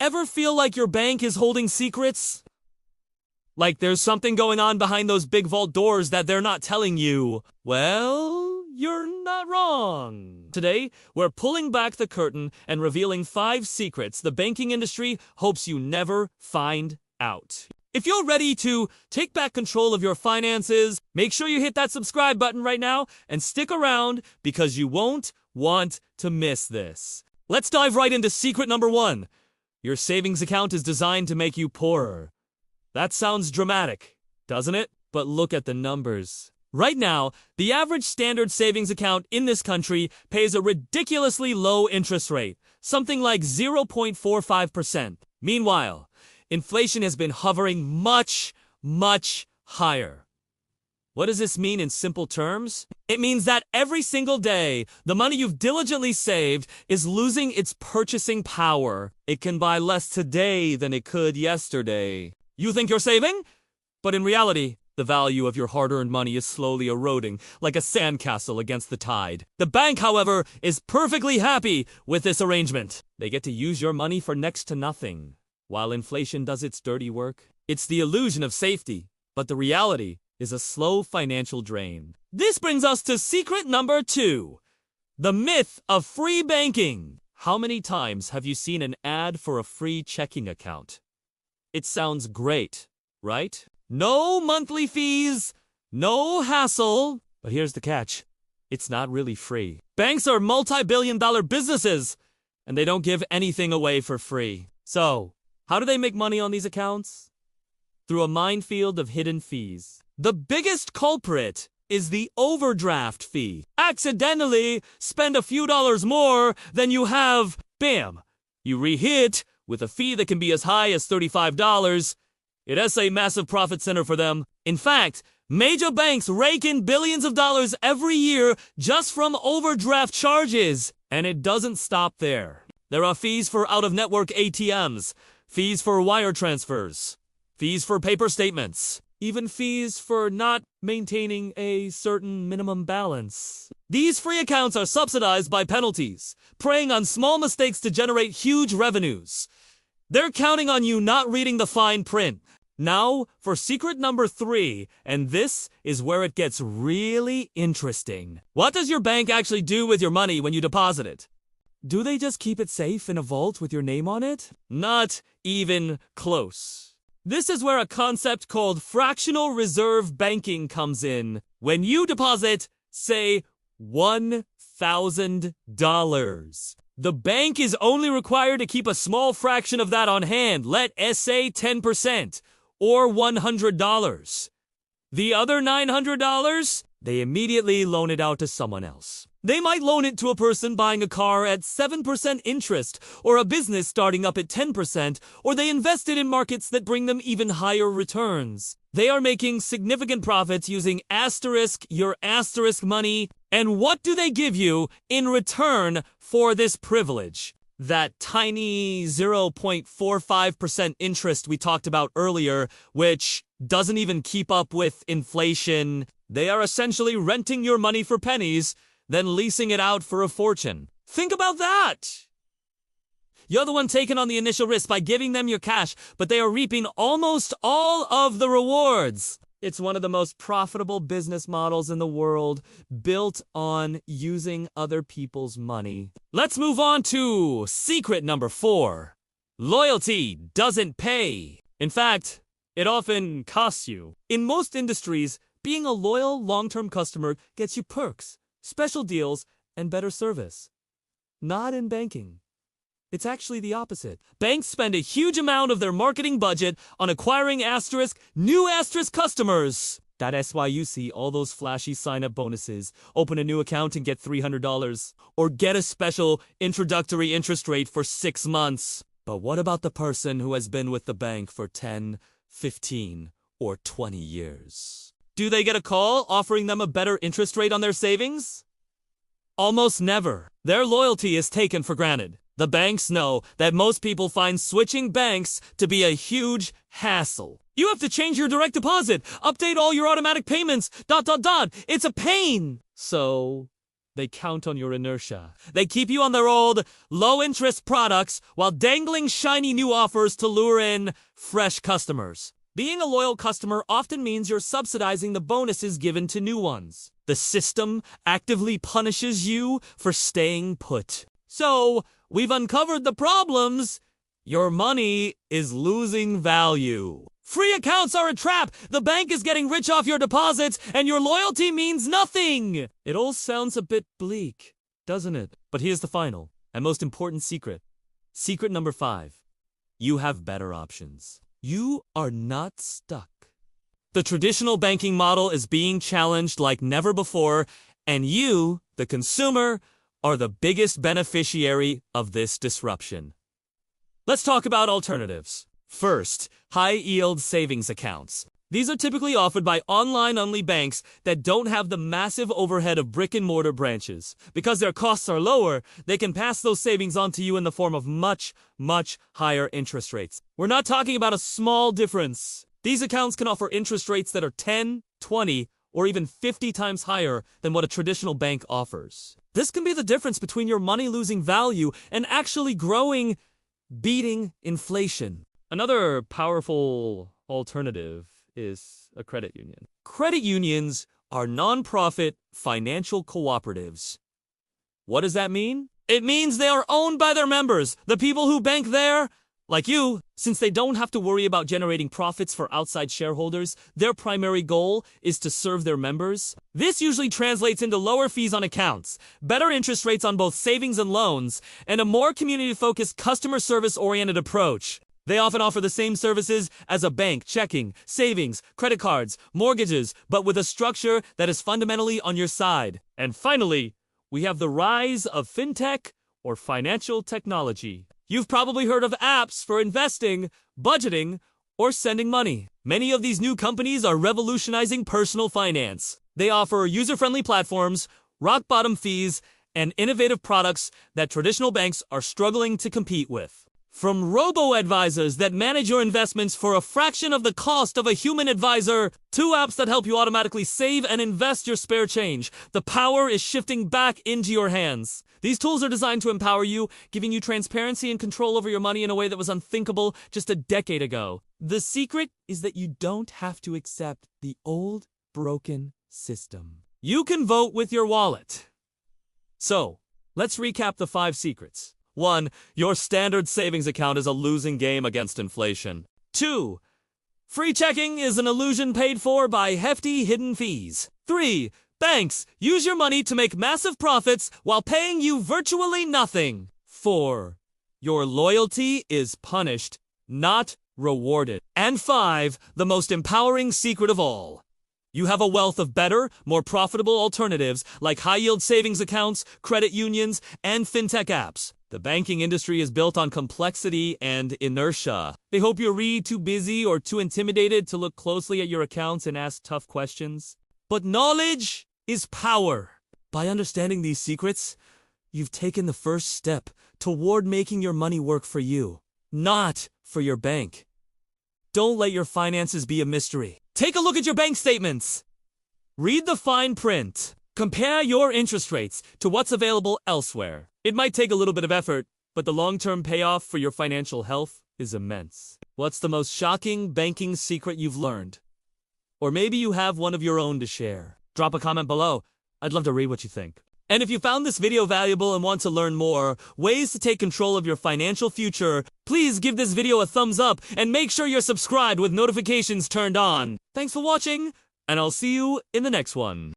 Ever feel like your bank is holding secrets? Like there's something going on behind those big vault doors that they're not telling you? Well, you're not wrong. Today, we're pulling back the curtain and revealing 5 secrets the banking industry hopes you never find out. If you're ready to take back control of your finances, make sure you hit that subscribe button right now and stick around because you won't want to miss this. Let's dive right into secret number 1. Your savings account is designed to make you poorer. That sounds dramatic, doesn't it? But look at the numbers. Right now, the average standard savings account in this country pays a ridiculously low interest rate, something like 0.45%. Meanwhile, inflation has been hovering much, much higher. What does this mean in simple terms? It means that every single day, the money you've diligently saved is losing its purchasing power. It can buy less today than it could yesterday. You think you're saving? But in reality, the value of your hard-earned money is slowly eroding like a sandcastle against the tide. The bank, however, is perfectly happy with this arrangement. They get to use your money for next to nothing, while inflation does its dirty work. It's the illusion of safety, but the reality is a slow financial drain. This brings us to secret number 2, the myth of free banking. How many times have you seen an ad for a free checking account? It sounds great, right? No monthly fees, no hassle. But here's the catch. It's not really free. Banks are multi-billion-dollar businesses, and they don't give anything away for free. So, how do they make money on these accounts? Through a minefield of hidden fees. The biggest culprit is the overdraft fee. Accidentally spend a few dollars more than you have. Bam! You re-hit with a fee that can be as high as $35. It is a massive profit center for them. In fact, major banks rake in billions of dollars every year just from overdraft charges. And it doesn't stop there. There are fees for out-of-network ATMs, fees for wire transfers, fees for paper statements, even fees for not maintaining a certain minimum balance. These free accounts are subsidized by penalties, preying on small mistakes to generate huge revenues. They're counting on you not reading the fine print. Now, for secret number 3, and this is where it gets really interesting. What does your bank actually do with your money when you deposit it? Do they just keep it safe in a vault with your name on it? Not even close. This is where a concept called fractional reserve banking comes in. When you deposit, say, $1,000, the bank is only required to keep a small fraction of that on hand, let's say 10%, or $100. The other $900, they immediately loan it out to someone else. They might loan it to a person buying a car at 7% interest, or a business starting up at 10%, or they invest it in markets that bring them even higher returns. They are making significant profits using your asterisk money. And what do they give you in return for this privilege? That tiny 0.45% interest we talked about earlier, which doesn't even keep up with inflation. They are essentially renting your money for pennies, then leasing it out for a fortune. Think about that! You're the one taking on the initial risk by giving them your cash, but they are reaping almost all of the rewards. It's one of the most profitable business models in the world, built on using other people's money. Let's move on to secret number 4. Loyalty doesn't pay. In fact, it often costs you. In most industries, being a loyal long-term customer gets you perks, special deals, and better service. Not in banking. It's actually the opposite. Banks spend a huge amount of their marketing budget on acquiring new customers. That's why you see all those flashy sign-up bonuses. Open a new account and get $300. Or get a special introductory interest rate for 6 months. But what about the person who has been with the bank for 10, 15, or 20 years? Do they get a call offering them a better interest rate on their savings? Almost never. Their loyalty is taken for granted. The banks know that most people find switching banks to be a huge hassle. You have to change your direct deposit, update all your automatic payments, ... It's a pain. So, They count on your inertia. They keep you on their old, low-interest products while dangling shiny new offers to lure in fresh customers. Being a loyal customer often means you're subsidizing the bonuses given to new ones. The system actively punishes you for staying put. So, we've uncovered the problems. Your money is losing value. Free accounts are a trap! The bank is getting rich off your deposits, and your loyalty means nothing! It all sounds a bit bleak, doesn't it? But here's the final and most important secret. Secret number 5. You have better options. You are not stuck. The traditional banking model is being challenged like never before, and you, the consumer, are the biggest beneficiary of this disruption. Let's talk about alternatives. First, high-yield savings accounts. These are typically offered by online-only banks that don't have the massive overhead of brick-and-mortar branches. Because their costs are lower, they can pass those savings on to you in the form of much, much higher interest rates. We're not talking about a small difference. These accounts can offer interest rates that are 10, 20, or even 50 times higher than what a traditional bank offers. This can be the difference between your money losing value and actually growing, beating inflation. Another powerful alternative is a credit union. Credit unions are non-profit financial cooperatives. What does that mean? It means they are owned by their members, the people who bank there. Like you, since they don't have to worry about generating profits for outside shareholders, their primary goal is to serve their members. This usually translates into lower fees on accounts, better interest rates on both savings and loans, and a more community-focused, customer service-oriented approach. They often offer the same services as a bank: checking, savings, credit cards, mortgages, but with a structure that is fundamentally on your side. And finally, we have the rise of fintech, or financial technology. You've probably heard of apps for investing, budgeting, or sending money. Many of these new companies are revolutionizing personal finance. They offer user-friendly platforms, rock-bottom fees, and innovative products that traditional banks are struggling to compete with. From robo-advisors that manage your investments for a fraction of the cost of a human advisor, to apps that help you automatically save and invest your spare change, the power is shifting back into your hands. These tools are designed to empower you, giving you transparency and control over your money in a way that was unthinkable just a decade ago. The secret is that you don't have to accept the old, broken system. You can vote with your wallet. So, let's recap the 5 secrets. 1. Your standard savings account is a losing game against inflation. 2. Free checking is an illusion paid for by hefty hidden fees. 3. Banks use your money to make massive profits while paying you virtually nothing. 4. Your loyalty is punished, not rewarded. And 5. The most empowering secret of all. You have a wealth of better, more profitable alternatives like high-yield savings accounts, credit unions, and fintech apps. The banking industry is built on complexity and inertia. They hope you're too busy or too intimidated to look closely at your accounts and ask tough questions. But knowledge is power. By understanding these secrets, you've taken the first step toward making your money work for you, not for your bank. Don't let your finances be a mystery. Take a look at your bank statements. Read the fine print. Compare your interest rates to what's available elsewhere. It might take a little bit of effort, but the long-term payoff for your financial health is immense. What's the most shocking banking secret you've learned? Or maybe you have one of your own to share. Drop a comment below. I'd love to read what you think. And if you found this video valuable and want to learn more ways to take control of your financial future, please give this video a thumbs up and make sure you're subscribed with notifications turned on. Thanks for watching, and I'll see you in the next one.